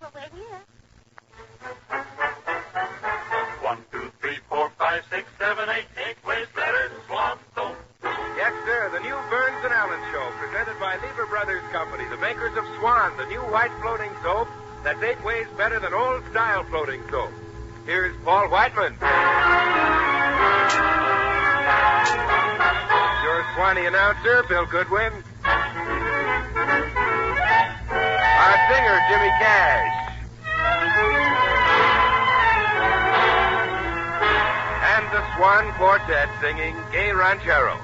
Well, we're here. 1, 2, 3, 4, 5, 6, 7, 8. 8 ways better than Swan soap. Yes, sir. The new Burns and Allen Show, presented by Lever Brothers Company, the makers of Swan, the new white floating soap that's 8 ways better than old-style floating soap. Here's Paul Whiteman. Your Swanee announcer, Bill Goodwin. Our singer, Jimmy Cash. And the Swan Quartet singing Gay Ranchero.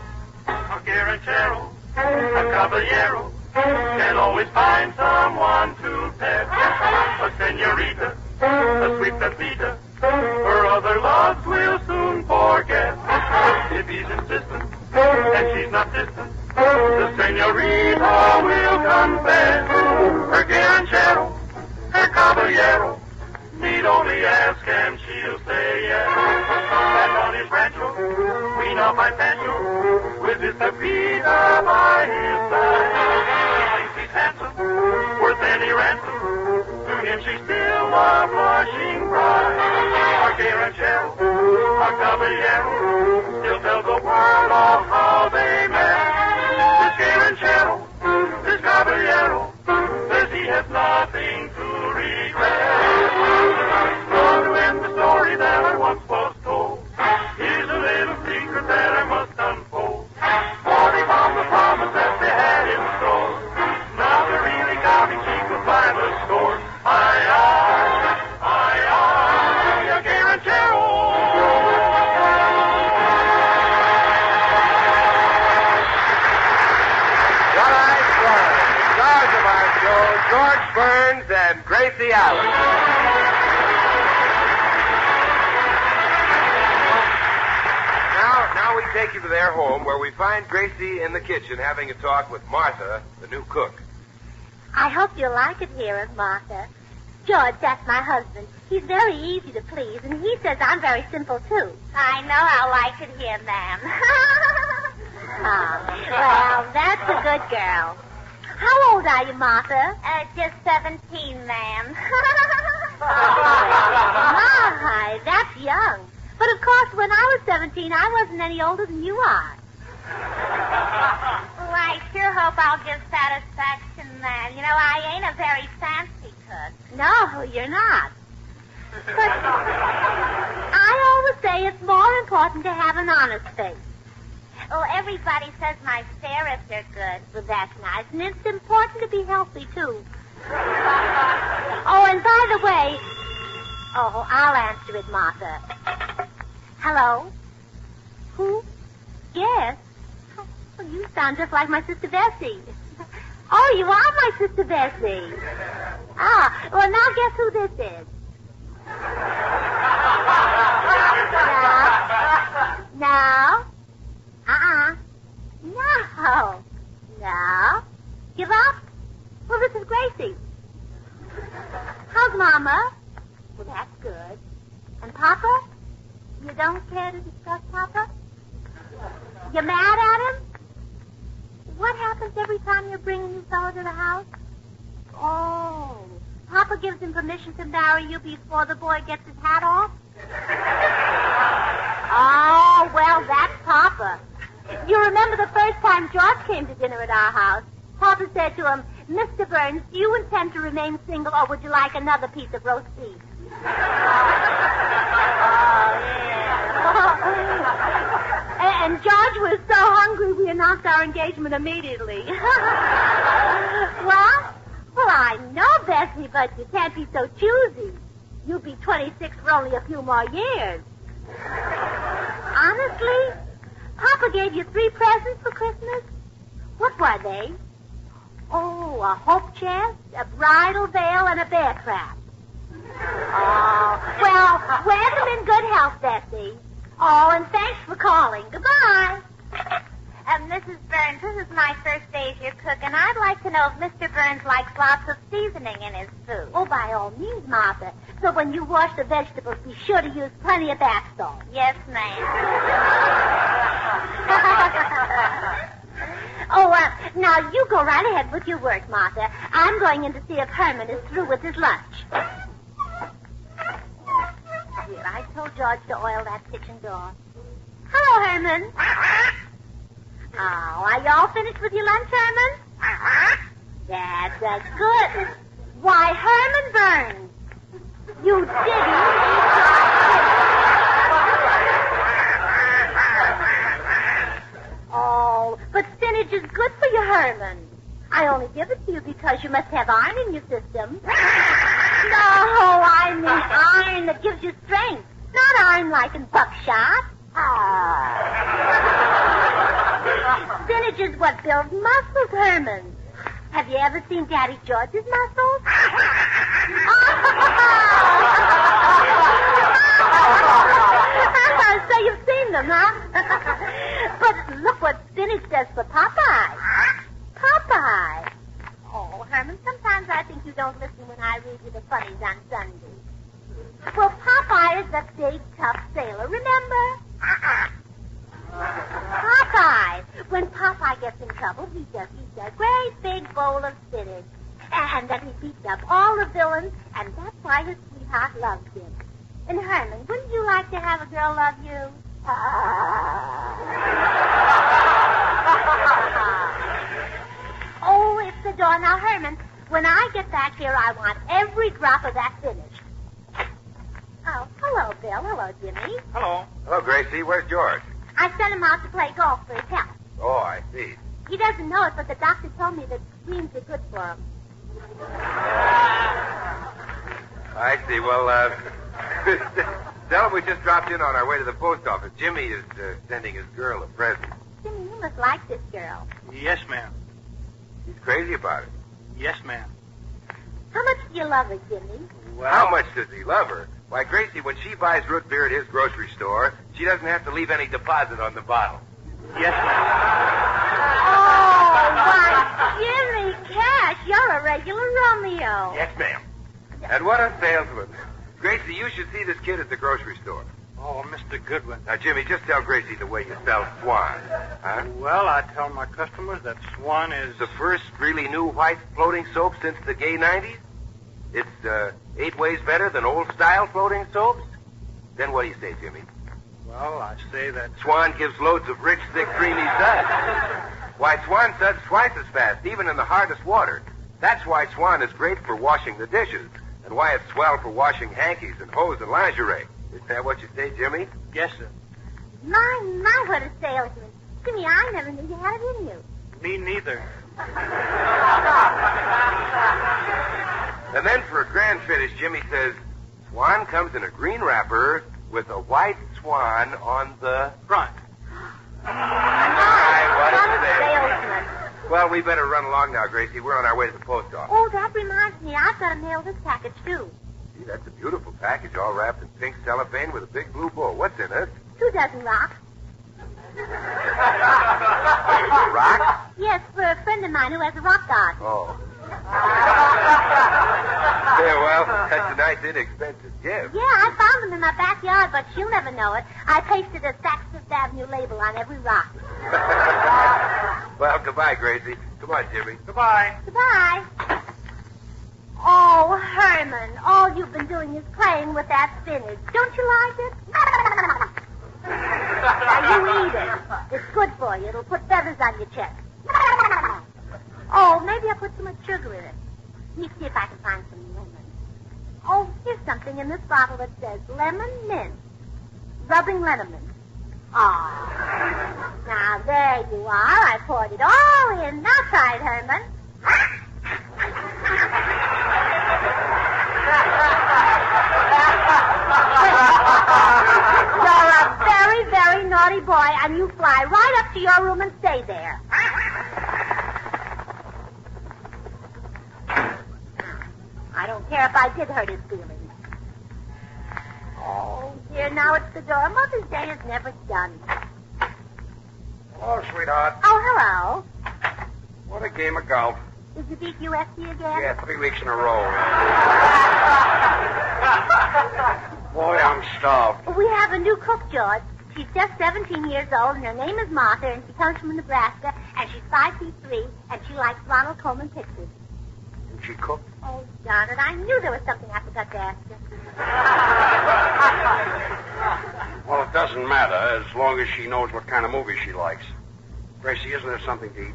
A gay ranchero, a caballero, can always find someone to pet. A senorita, a sweet Pepita, her other loves will soon forget. If he's insistent, and she's not distant, the senorita will confess. Her gay ranchero, her caballero, need only ask and she'll say yes. And on his rancho, queen of my pancho, with his Pepita by his side. He thinks he's handsome, worth any ransom. To him she's still a blushing bride. Our gay ranchero, our caballero, still tells the world of how they met. This gay ranchero, this caballero, says he has nothing to regret. So to end the story that I once was told, here's a little secret that I must unfold. For they found the promise that they had in store. Now they're really counting sheep to buy the store. A gay ranchero. Tonight's stars of our show, George Burns and Gracie Allen. Now we take you to their home where we find Gracie in the kitchen having a talk with Martha, the new cook. I hope you like it here, Martha. George, that's my husband. He's very easy to please, and he says I'm very simple, too. I know I'll like it here, ma'am. Well, that's a good girl. How old are you, Martha? Just 17, ma'am. My, that's young. But, of course, when I was 17, I wasn't any older than you are. Well, I sure hope I'll give satisfaction, man. You know, I ain't a very fancy cook. No, you're not. But I always say it's more important to have an honest face. Well, everybody says my spirits are good. Well, that's nice. And it's important to be healthy, too. Oh, and by the way... Oh, I'll answer it, Martha. Hello? Who? Yes. Well, you sound just like my sister Bessie. Oh, you are my sister Bessie. Ah, well, now guess who this is. No. No. No. Give up? Well, this is Gracie. How's Mama? Well, that's good. And Papa? You don't care to discuss Papa? You mad at him? What happens every time you bring a new fellow to the house? Oh, Papa gives him permission to marry you before the boy gets his hat off? Oh, well, that's Papa. You remember the first time George came to dinner at our house? Papa said to him, Mr. Burns, do you intend to remain single, or would you like another piece of roast beef? Oh, yeah. And George was so hungry we announced our engagement immediately. Well, I know, Bessie, but you can't be so choosy. You'll be 26 for only a few more years. Honestly? Papa gave you 3 presents for Christmas? What were they? Oh, a hope chest, a bridal veil, and a bear trap. Oh, well, wear them in good health, Bessie. Oh, and thanks for calling. Goodbye. Mrs. Burns, this is my first day as your cook, and I'd like to know if Mr. Burns likes lots of seasoning in his food. Oh, by all means, Martha. So when you wash the vegetables, be sure to use plenty of bath salt. Yes, ma'am. Now you go right ahead with your work, Martha. I'm going in to see if Herman is through with his lunch. Here, I told George to oil that kitchen door. Hello, Herman. Oh, are you all finished with your lunch, Herman? That's good. Why, Herman Burns, you didn't Oh, but spinach is good for you, Herman. I only give it to you because you must have iron in your system. No, I mean iron that gives you strength, not iron like in buckshot. Spinach is what builds muscles, Herman. Have you ever seen Daddy George's muscles? So you've seen them, huh? But look what spinach does for Popeye. Popeye. Oh, Herman, sometimes I think you don't listen when I read you the funnies on Sunday. Well, Popeye is a big, tough sailor, remember? Popeye. When Popeye gets in trouble, he just eats a great big bowl of spinach. And then he beats up all the villains, and that's why his sweetheart loves him. And Herman, wouldn't you like to have a girl love you? Oh, it's the door. Now, Herman, when I get back here, I want every drop of that finished. Oh, hello, Bill. Hello, Jimmy. Hello. Hello, Gracie. Where's George? I sent him out to play golf for his health. Oh, I see. He doesn't know it, but the doctor told me that greens are good for him. I see. Well, tell him we just dropped in on our way to the post office. Jimmy is sending his girl a present. Jimmy, you must like this girl. Yes, ma'am. He's crazy about it. Yes, ma'am. How much do you love her, Jimmy? Well, How much does he love her? Why, Gracie, when she buys root beer at his grocery store, she doesn't have to leave any deposit on the bottle. yes, ma'am. Oh, why, Jimmy Cash, you're a regular Romeo. Yes, ma'am. And what a salesman. Gracie, you should see this kid at the grocery store. Oh, Mr. Goodwin. Now, Jimmy, just tell Gracie the way you spell Swan. Huh? Well, I tell my customers that Swan is... The first really new white floating soap since the gay 90s? It's 8 ways better than old-style floating soaps? Then what do you say, Jimmy? Well, I say that... Swan gives loads of rich, thick, creamy suds. Why, Swan suds twice as fast, even in the hardest water. That's why Swan is great for washing the dishes, and why it's swell for washing hankies and hose and lingerie. Isn't that what you say, Jimmy? Yes, sir. My, what a salesman. Jimmy, I never knew you had it in you. Me neither. And then for a grand finish, Jimmy says, Swan comes in a green wrapper with a white swan on the Front. What a salesman. Well, we better run along now, Gracie. We're on our way to the post office. Oh, that reminds me. I've got to mail this package, too. Gee, that's a beautiful package, all wrapped in pink cellophane with a big blue bow. What's in it? 2 dozen rocks. Rock? Yes, for a friend of mine who has a rock garden. Oh. Yeah, well, that's a nice, inexpensive gift. Yeah, I found them in my backyard, but she'll never know it. I pasted a Saks Fifth Avenue label on every rock. Well, goodbye, Gracie. Come on, Jimmy. Goodbye. Goodbye. Oh, Herman, all you've been doing is playing with that spinach. Don't you like it? Now, you eat it. It's good for you. It'll put feathers on your chest. Oh, maybe I put too much sugar in it. Let me see if I can find some lemon. Oh, here's something in this bottle that says lemon mint. Rubbing lemon. Oh. Now, there you are. I poured it all in. Now try it, Herman. You're a very, very naughty boy, and you fly right up to your room and stay there. I don't care if I did hurt his feelings. Oh, dear, now it's the door. Mother's Day is never done. Hello, sweetheart. Oh, hello. What a game of golf. Did you beat USC again? Yeah, 3 weeks in a row. Boy, I'm starved. We have a new cook, George. She's just 17 years old, and her name is Martha, and she comes from Nebraska, and She's 5'3", and she likes Ronald Colman pictures. Can she cook? Oh, darn it. I knew there was something I forgot to ask you. Well, it doesn't matter as long as she knows what kind of movie she likes. Gracie, isn't there something to eat?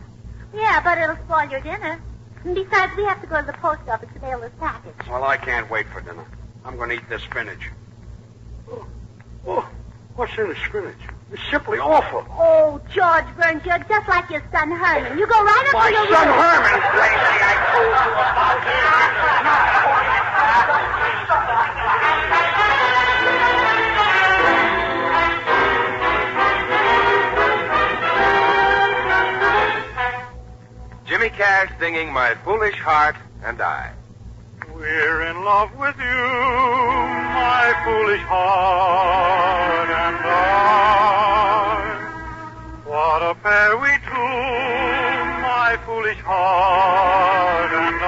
Yeah, but it'll spoil your dinner. And besides, we have to go to the post office to mail this package. Well, I can't wait for dinner. I'm going to eat this spinach. Oh, what's in the spinach? It's simply awful. Oh, George Burns, you're just like your son Herman. You go right up My to your son room. Herman, Gracie, I told you about Jimmy Cash singing My Foolish Heart and I. We're in love with you, my foolish heart and I. What a pair we two, my foolish heart and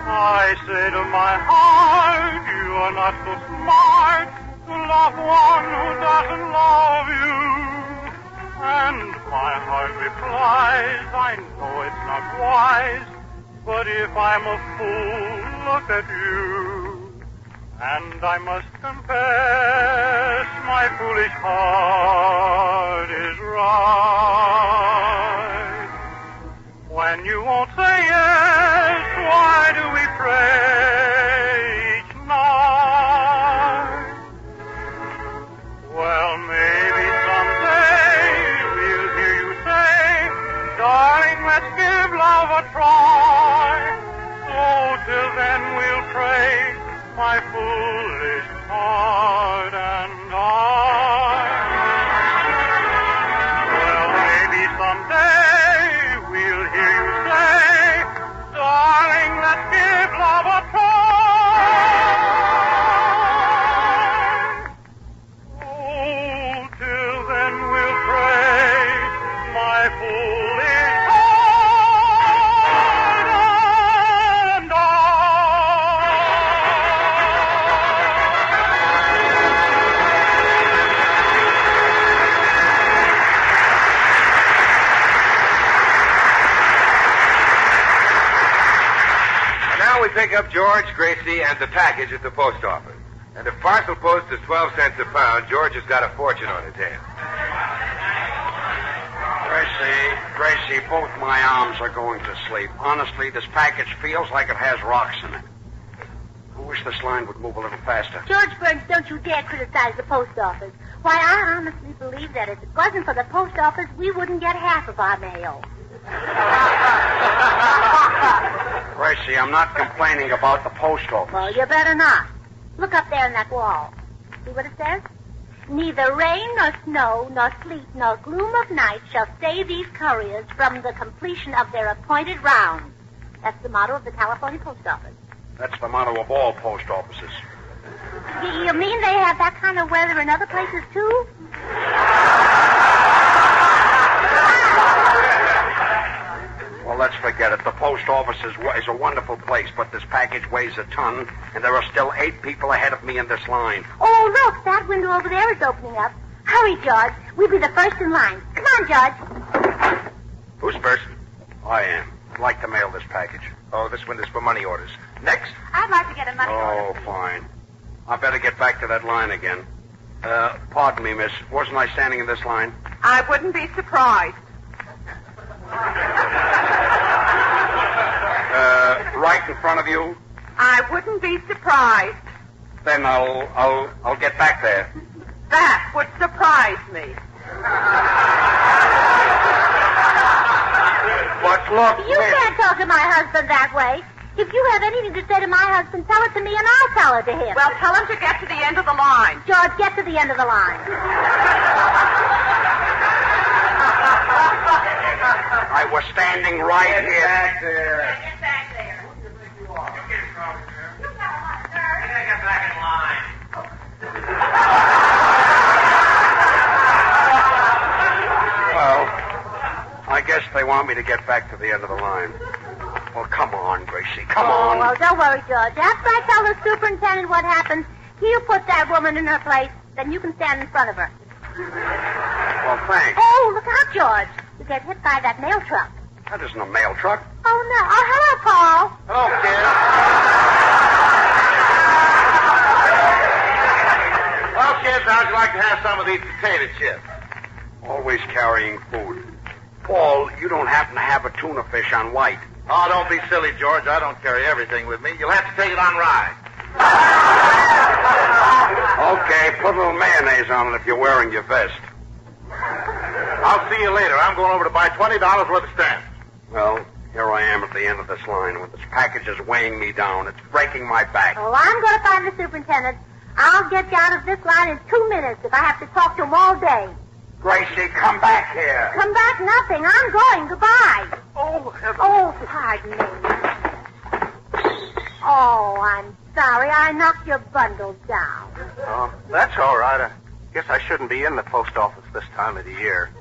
I say to my heart, you are not so smart to love one who doesn't love you. And my heart replies, I know it's not wise, but if I'm a fool, look at you. And I must confess, my foolish heart is right. When you won't say yes, why do we pray each night? Well, maybe someday we'll hear you say, darling, let's give love a try. Oh, till then we'll pray, my foolish heart and I. Well, maybe someday we'll hear you say, darling, let's give love a try. Oh, till then we'll pray, my foolish heart and I. And now we pick up George, Gracie, and the package at the post office. And if parcel post is 12 cents a pound, George has got a fortune on his hands. Gracie, both my arms are going to sleep. Honestly, this package feels like it has rocks in it. I wish this line would move a little faster. George Burns, don't you dare criticize the post office. Why, I honestly believe that if it wasn't for the post office, we wouldn't get half of our mail. Gracie, I'm not complaining about the post office. Well, you better not. Look up there on that wall. See what it says? Neither rain nor snow nor sleet nor gloom of night shall save these couriers from the completion of their appointed rounds. That's the motto of the California Post Office. That's the motto of all post offices. You mean they have that kind of weather in other places, too? Well, let's forget it. The post office is a wonderful place, but this package weighs a ton, and there are still 8 people ahead of me in this line. Oh, look, that window over there is opening up. Hurry, George. We'll be the first in line. Come on, George. Who's first? I am. I'd like to mail this package. Oh, this one is for money orders. Next. I'd like to get a money Oh, order. fine. I better get back to that line again. Pardon me, miss. Wasn't I standing in this line? I wouldn't be surprised. Right in front of you? I wouldn't be surprised. Then I'll get back there. That would surprise me. But look, You miss. can't talk to my husband that way. If you have anything to say to my husband, tell it to me and I'll tell it to him. Well, tell him to get to the end of the line. George, get to the end of the line. I was standing right here. Back there. Get back there. Get back in line. Well, I guess they want me to get back to the end of the line. Well, come on, Gracie. Come on. Well, don't worry, George. After I tell the superintendent what happened, he'll put that woman in her place. Then you can stand in front of her. Well, thanks. Oh, look out, George. You get hit by that mail truck. That isn't a mail truck. Oh, no. Oh, hello, Paul. Hello, kid. Well, kids, how'd you like to have some of these potato chips? Always carrying food. Paul, you don't happen to have a tuna fish on white. Oh, don't be silly, George. I don't carry everything with me. You'll have to take it on rye. Okay, put a little mayonnaise on it if you're wearing your vest. I'll see you later. I'm going over to buy $20 worth of stamps. Well, here I am at the end of this line with this package is weighing me down. It's breaking my back. Oh, I'm going to find the superintendent. I'll get you out of this line in 2 minutes if I have to talk to him all day. Gracie, come back here. Come back, nothing. I'm going. Goodbye. Oh, heaven. Oh, pardon me. Oh, I'm sorry. I knocked your bundle down. Oh, that's all right. I guess I shouldn't be in the post office this time of the year.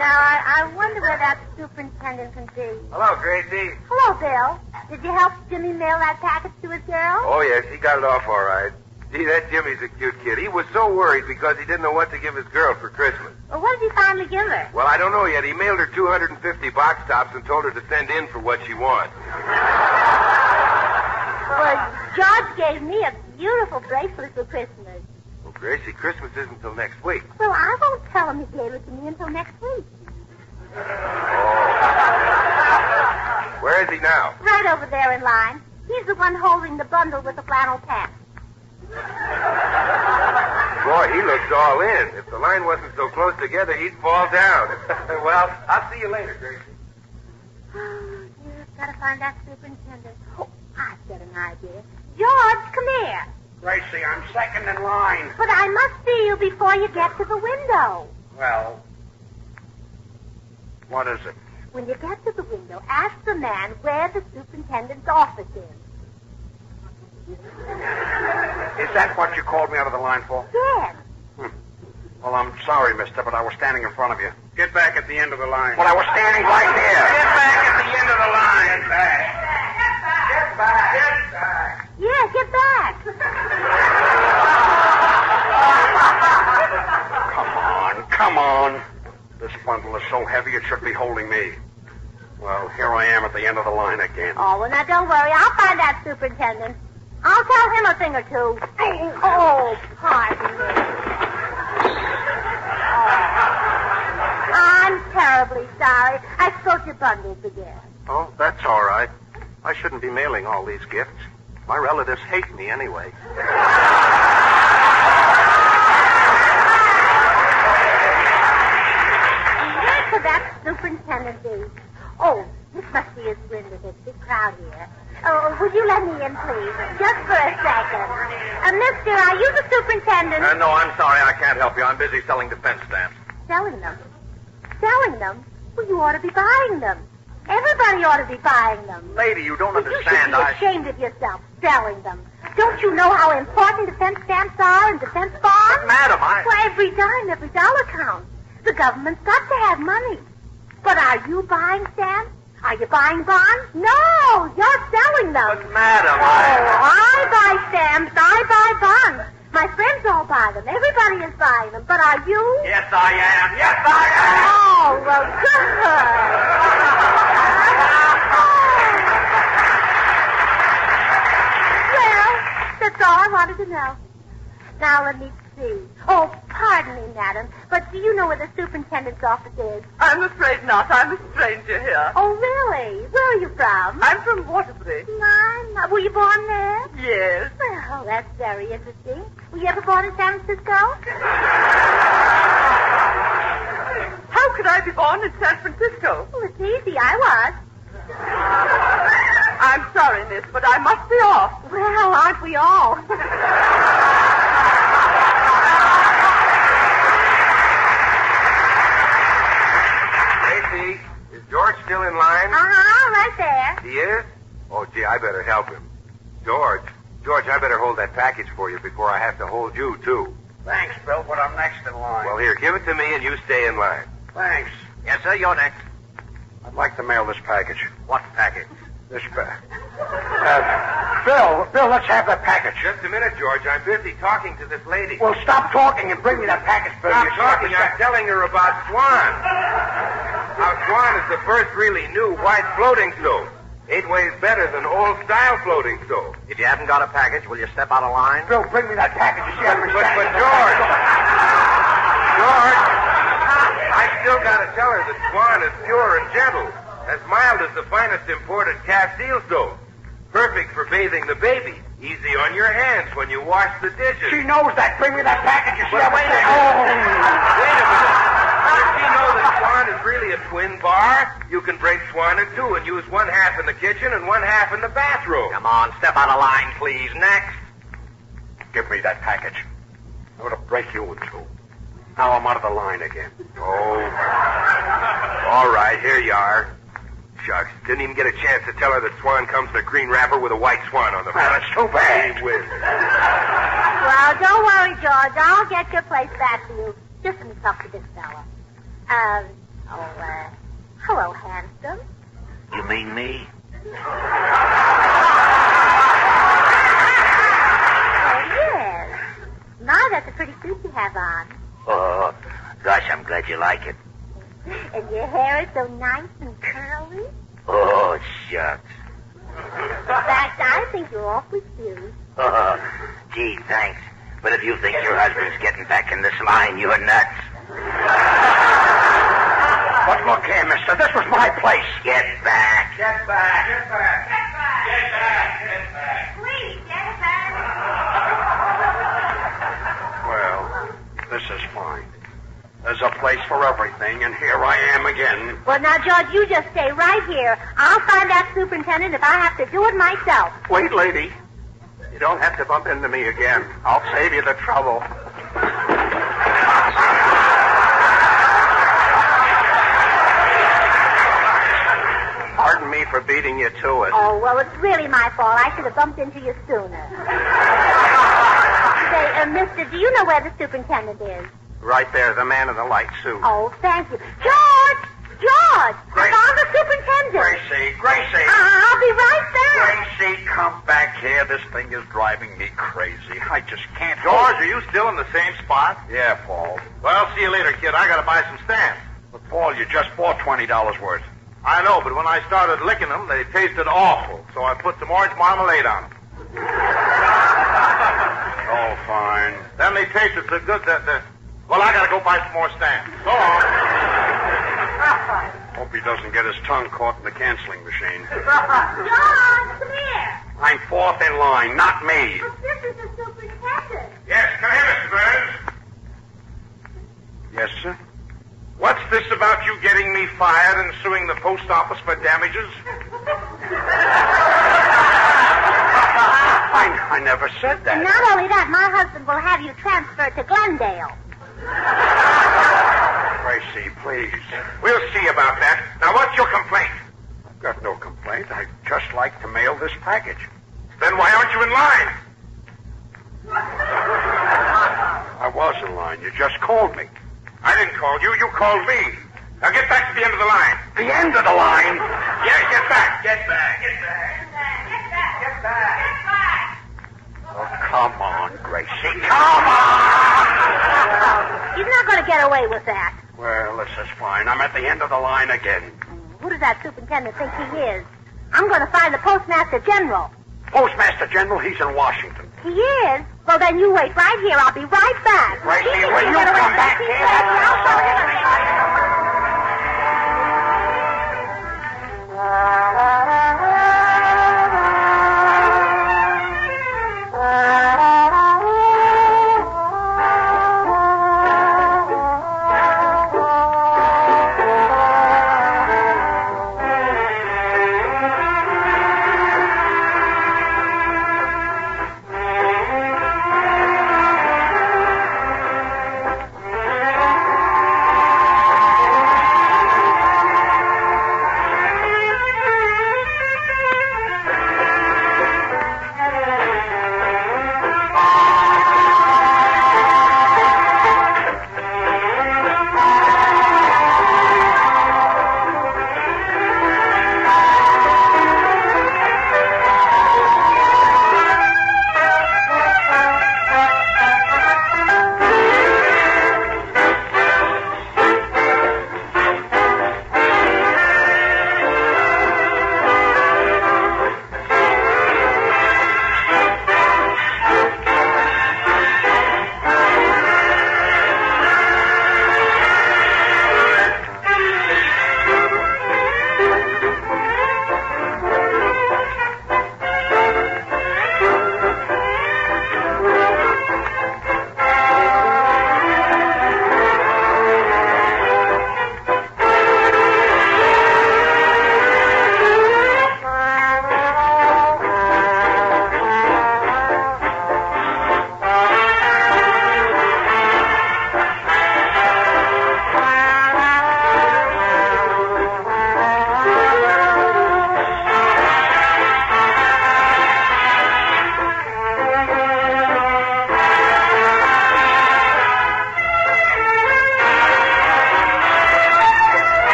Now, I wonder where that superintendent can be. Hello, Gracie. Hello, Bill. Did you help Jimmy mail that package to his girl? Oh, yes, he got it off all right. Gee, that Jimmy's a cute kid. He was so worried because he didn't know what to give his girl for Christmas. Well, what did he finally give her? Well, I don't know yet. He mailed her 250 box tops and told her to send in for what she wants. Well, George gave me a beautiful bracelet for Christmas. Well, Gracie, Christmas isn't until next week. Well, I won't tell him he gave it to me until next week. Where is he now? Right over there in line. He's the one holding the bundle with the flannel pants. Boy, he looks all in. If the line wasn't so close together, he'd fall down. Well, I'll see you later, Gracie. Oh, dear, I've got to find that superintendent. Oh, I've got an idea. George, come here. Gracie, I'm second in line. But I must see you before you get to the window. Well, what is it? When you get to the window, ask the man where the superintendent's office is. Is that what you called me out of the line for? Yes. Well, I'm sorry, mister, but I was standing in front of you. Get back at the end of the line. Well, I was standing right here. Get back at the end of the line. Get back. Get back. Get back. Yeah, get back. Come on. This bundle is so heavy it should be holding me. Well, here I am at the end of the line again. Oh, well, now don't worry. I'll find that superintendent. I'll tell him a thing or two. Oh, pardon me. Oh. I'm terribly sorry. I spoke your bundles again. Oh, that's all right. I shouldn't be mailing all these gifts. My relatives hate me anyway. Where could that superintendent be? Oh, this must be his window. There's a big crowd here. Oh, would you let me in, please? Just for a second. Mister, are you the superintendent? No, I'm sorry. I can't help you. I'm busy selling defense stamps. Selling them? Selling them? Well, you ought to be buying them. Everybody ought to be buying them. Lady, you don't Well, you understand. should be ashamed of yourself selling them. Don't you know how important defense stamps are and defense bonds? But, madam, Well, every dime, every dollar counts. The government's got to have money. But are you buying stamps? Are you buying bonds? No, you're selling them. But, madam, I buy stamps. I buy bonds. My friends all buy them. Everybody is buying them. But are you? Yes, I am. Yes, I am. Oh, well, good. Well, that's all I wanted to know. Now, let me see. Oh, pardon me, madam, but do you know where the superintendent's office is? I'm afraid not. I'm a stranger here. Oh, really? Where are you from? I'm from Waterbury. Were you born there? Yes. Well, that's very interesting. Were you ever born in San Francisco? How could I be born in San Francisco? Well, it's easy. I was. I'm sorry, miss, but I must be off. Well, aren't we all? Gracie, is George still in line? Right there. He is? Oh, gee, I better help him. George, I better hold that package for you before I have to hold you, too. Thanks, Bill, but I'm next in line. Well, here, give it to me and you stay in line. Thanks. Yes, sir, you're next. I'd like to mail this package. What package? Bill, let's have that package. Just a minute, George. I'm busy talking to this lady. Well, stop talking and bring me that package, Bill. Stop talking. I'm telling her about Swan. How Swan is the first really new white floating soap. 8 ways better than old-style floating soap. If you haven't got a package, will you step out of line? Bill, bring me that package. You see, But George, I still got to tell her that Swan is pure and gentle, as mild as the finest imported Castile soap. Perfect for bathing the baby. Easy on your hands when you wash the dishes. She knows that. Bring me that package. You see, But wait a minute. Wait a minute. If you know that Swan is really a twin bar, you can break Swan in two and use one half in the kitchen and one half in the bathroom. Come on, step out of line, please. Next. Give me that package. I'm going to break you in two. Now I'm out of the line again. Oh. All right, here you are. Shucks. Didn't even get a chance to tell her that Swan comes in a green wrapper with a white swan on the front. Well, that's too bad. Well, don't worry, George. I'll get your place back for you. Just let me talk to this fella. Hello, handsome. You mean me? Oh, yes. My, that's a pretty suit you have on. Oh, gosh, I'm glad you like it. And your hair is so nice and curly. Oh, shucks. In fact, I think you're awfully cute. Oh, gee, thanks. But if you think your husband's getting back in this line, you're nuts. But look here, mister. This was my place. Get back. Get back. Get back. Get back. Get back. Get back. Please, get back. Well, this is fine. There's a place for everything, and here I am again. Well, now, George, you just stay right here. I'll find that superintendent if I have to do it myself. Wait, lady. You don't have to bump into me again. I'll save you the trouble. Pardon me for beating you to it. Oh, well, it's really my fault. I should have bumped into you sooner. Say, mister, do you know where the superintendent is? Right there, the man in the light suit. Oh, thank you. George! George! I found the superintendent. Gracie! I'll be right back. Gracie, come back here. This thing is driving me crazy. I just can't... George, are you still in the same spot? Yeah, Paul. Well, see you later, kid. I gotta buy some stamps. But, Paul, you just bought $20 worth. I know, but when I started licking them, they tasted awful, so I put some orange marmalade on them. Oh, fine. Then they tasted so good that... Well, I gotta go buy some more stamps. So long. Hope he doesn't get his tongue caught in the canceling machine. George, come here. I'm fourth in line, not me. But this is the superintendent. Yes, come here, Mr. Burns. Yes, sir? What's this about you getting me fired and suing the post office for damages? I never said that. Not only that, my husband will have you transferred to Glendale. Gracie, please. We'll see about that. Now, what's your complaint? I've got no complaint. I'd just like to mail this package. Then why aren't you in line? I was in line. You just called me. I didn't call you. You called me. Now get back to the end of the line. The end of the line? Yeah, get back. Get back. Get back. Get back. Get back. Get back. Oh, come on, Gracie. Come on! He's not going to get away with that. Well, this is fine. I'm at the end of the line again. Who does that superintendent think he is? I'm going to find the postmaster general. Postmaster General, he's in Washington. He is? Well, then you wait right here. I'll be right back. Gracie, He will can you get away come with back it. here? I'll show you.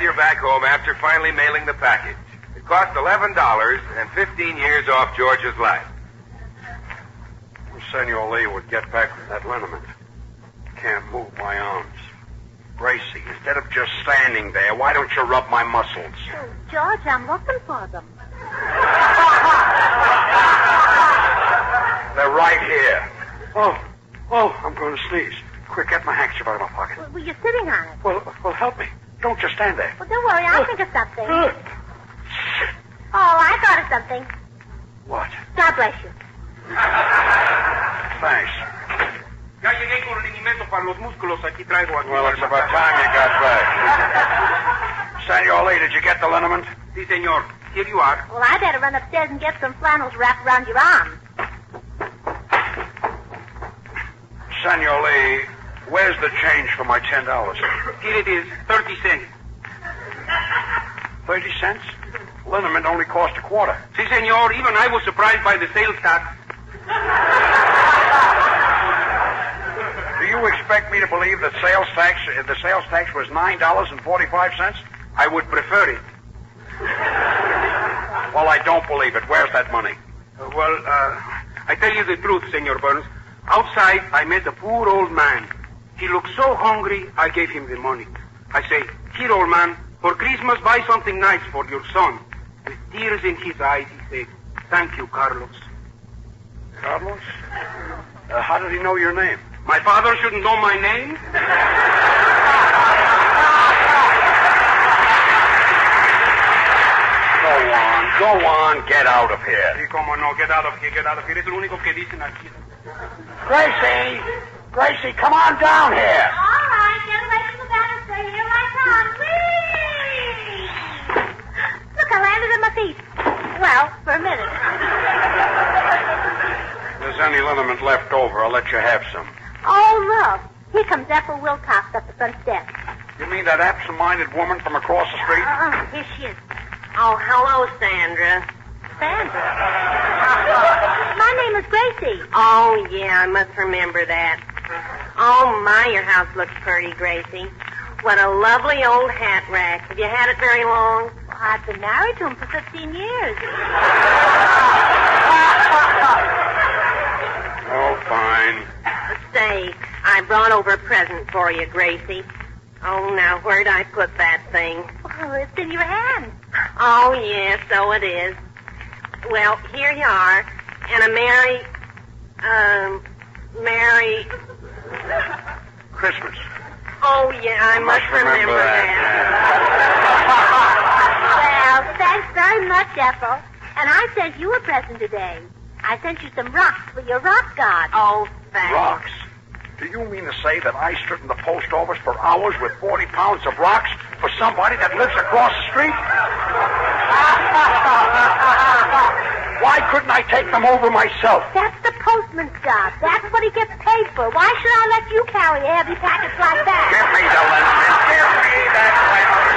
you're back home after finally mailing the package. It cost $11 and 15 years off George's life. Senor Lee would get back from that liniment. Can't move my arms. Gracie, instead of just standing there, why don't you rub my muscles? Oh, George, I'm looking for them. They're right here. Oh, I'm going to sneeze. Quick, get my handkerchief out of my pocket. Well, you're sitting on it. Well, help me. Don't just stand there. Well, don't worry, I'll think of something. Oh, I thought of something. What? God bless you. Thanks. Ya llegué con linimento para los músculos. Aquí traigo aquí. Well, it's about time you got back. Senor Lee, did you get the liniment? Si, senor. Here you are. Well, I better run upstairs and get some flannels wrapped around your arms. Senor Lee, where's the change for my $10? Here it is, 30 cents. 30 cents? Liniment only cost a quarter. Si, senor. Even I was surprised by the sales tax. Do you expect me to believe that the sales tax was $9.45? I would prefer it. Well, I don't believe it. Where's that money? I tell you the truth, Senor Burns. Outside, I met a poor old man. He looked so hungry, I gave him the money. I say, here, old man, for Christmas, buy something nice for your son. With tears in his eyes, he said, thank you, Carlos. Carlos? How did he know your name? My father shouldn't know my name? Go on, get out of here. Sí, como no, get out of here. Es lo único que dicen aquí. Gracie, come on down here. All right, get away from the banister. Here I come. Whee! Look, I landed on my feet. Well, for a minute. If there's any liniment left over, I'll let you have some. Oh, look. Here comes Ethel Wilcox up the front steps. You mean that absent-minded woman from across the street? Here she is. Oh, hello, Sandra. Sandra? My name is Gracie. Oh, yeah, I must remember that. Oh, my, your house looks pretty, Gracie. What a lovely old hat rack. Have you had it very long? Well, I've been married to him for 15 years. Oh, fine. Say, I brought over a present for you, Gracie. Oh, now, where'd I put that thing? Well, it's in your hand. Oh, yes, so it is. Well, here you are. And a Merry... Christmas. Oh, yeah, I must remember that. Well, thanks very much, Ethel. And I sent you a present today. I sent you some rocks for your rock garden. Oh, thanks. Rocks? Do you mean to say that I stood in the post office for hours with 40 pounds of rocks for somebody that lives across the street? Why couldn't I take them over myself? That's the postman's job. That's what he gets paid for. Why should I let you carry a heavy package like that? Give me the liniment. Give me that liniment.